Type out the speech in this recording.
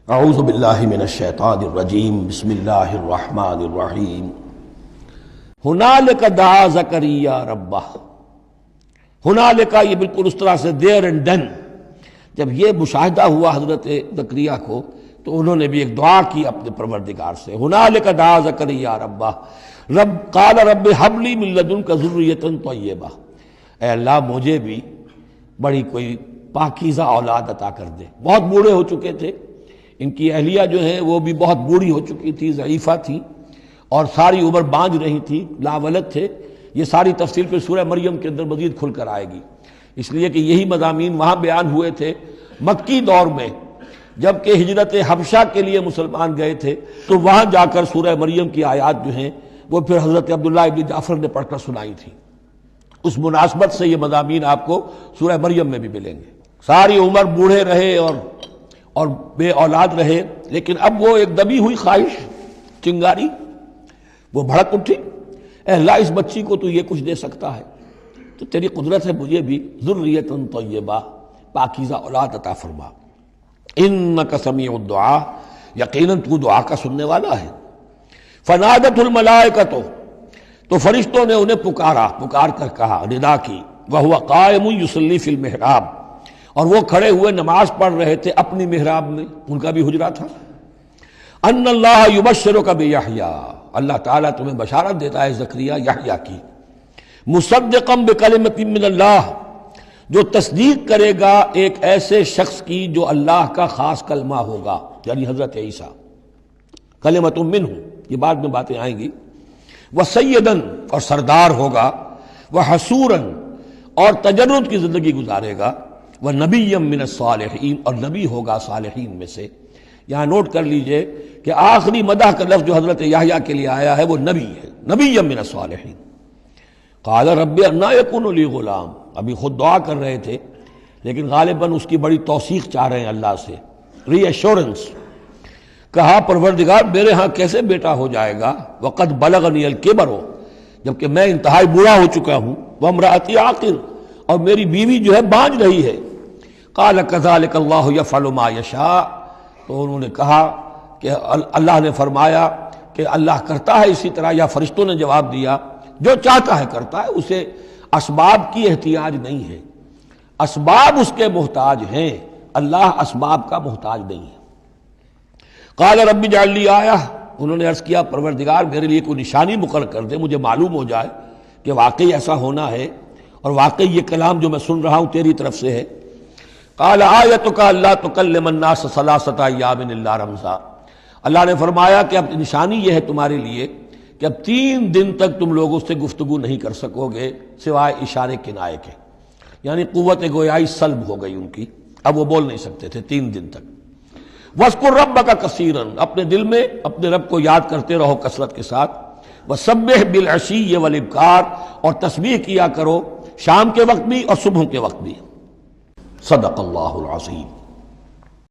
اعوذ باللہ من الشیطان الرجیم بسم اللہ الرحمن الرحیم ہنالک دعا زکریا ربہ۔ ہنالک یہ بالکل اس طرح سے دیر اینڈ ڈن، جب یہ مشاہدہ ہوا حضرت زکریا کو تو انہوں نے بھی ایک دعا کی اپنے پروردگار سے۔ ہنالک دعا زکریا ربہ رب قال رب ہب لی من لدنک ذریۃ طیبہ، اے اللہ مجھے بھی بڑی کوئی پاکیزہ اولاد عطا کر دے۔ بہت بوڑھے ہو چکے تھے، ان کی اہلیہ جو ہے وہ بھی بہت بوڑھی ہو چکی تھی، ضعیفہ تھی اور ساری عمر بانجھ رہی تھی، لاولد تھے۔ یہ ساری تفصیل پھر سورہ مریم کے اندر مزید کھل کر آئے گی، اس لیے کہ یہی مضامین وہاں بیان ہوئے تھے مکی دور میں، جب کہ ہجرت حبشہ کے لیے مسلمان گئے تھے تو وہاں جا کر سورہ مریم کی آیات جو ہیں وہ پھر حضرت عبداللہ ابن جعفر نے پڑھ کر سنائی تھی۔ اس مناسبت سے یہ مضامین آپ کو سورہ مریم میں بھی ملیں گے۔ ساری عمر بوڑھے رہے اور بے اولاد رہے، لیکن اب وہ ایک دبی ہوئی خواہش، چنگاری وہ بھڑک اٹھی، اے اللہ اس بچی کو تو یہ کچھ دے سکتا ہے تو تیری قدرت ہے مجھے بھی ذریۃ طیبہ، پاکیزہ اولاد عطا فرما۔ انک سمیع الدعاء، یقیناً تو دعا کا سننے والا ہے۔ فنادت الملائکۃ، تو فرشتوں نے انہیں پکار کر کہا، ندا کی، وہو قائم یصلی فی المحراب، اور وہ کھڑے ہوئے نماز پڑھ رہے تھے اپنی محراب میں، ان کا بھی حجرہ تھا۔ ان اللہ یبشرک بیحییٰ، اللہ تعالیٰ تمہیں بشارت دیتا ہے زکریا یحییٰ کی، مصدقا بکلمۃ من اللہ، جو تصدیق کرے گا ایک ایسے شخص کی جو اللہ کا خاص کلمہ ہوگا، یعنی حضرت عیسیٰ، کلمۃ منہ، یہ بعد میں باتیں آئیں گی، وسیداً، اور سردار ہوگا، وحسوراً، اور تجرد کی زندگی گزارے گا، وَنَبِيًّا مِّنَ الصَّالِحِينَ، اور نبی ہوگا صالحین میں سے۔ یہاں نوٹ کر لیجئے کہ آخری مدح کا لفظ جو حضرت یحییٰ کے لیے آیا ہے وہ نبی ہے، نَبِيًّا مِّنَ الصَّالِحِينَ۔ قَالَ رَبِّ أَنَّىٰ يَكُونُ لِي غُلَامٌ، ابھی خود دعا کر رہے تھے لیکن غالباً اس کی بڑی توثیق چاہ رہے ہیں اللہ سے، ری ایشورنس۔ کہا پروردگار میرے ہاں کیسے بیٹا ہو جائے گا، وَقَدْ بَلَغَنِيَ الْكِبَرُ، جبکہ میں انتہائی بوڑھا ہو چکا ہوں، وَامْرَأَتِي عَاقِرٌ، اور میری بیوی جو ہے بانجھ رہی ہے۔ قال كذلك الله يفعل ما يشاء، تو انہوں نے کہا کہ اللہ نے فرمایا کہ اللہ کرتا ہے اسی طرح، یا فرشتوں نے جواب دیا جو چاہتا ہے کرتا ہے، اسے اسباب کی احتیاج نہیں ہے، اسباب اس کے محتاج ہیں، اللہ اسباب کا محتاج نہیں ہے۔ قال رب اجعل لی آیہ، انہوں نے عرض کیا پروردگار میرے لیے کوئی نشانی مقرر کر دے، مجھے معلوم ہو جائے کہ واقعی ایسا ہونا ہے اور واقعی یہ کلام جو میں سن رہا ہوں تیری طرف سے ہے۔ قال آیتک الا تکلم الناس ثلاثۃ ایام الا رمزا، اللہ نے فرمایا کہ اب نشانی یہ ہے تمہارے لیے کہ اب 3 دن تک تم لوگوں سے گفتگو نہیں کر سکو گے سوائے اشارے کنائے کے، یعنی قوت گویائی سلب ہو گئی ان کی، اب وہ بول نہیں سکتے تھے 3 دن تک۔ وَاذْكُر رَّبَّكَ كَثِيرًا، اپنے دل میں اپنے رب کو یاد کرتے رہو کثرت کے ساتھ۔ وَسَبِّحْ بِالْعَشِيِّ وَالْإِبْكَارِ، اور تسبیح کیا کرو شام کے وقت بھی اور صبح کے وقت بھی۔ صدق اللہ العظیم۔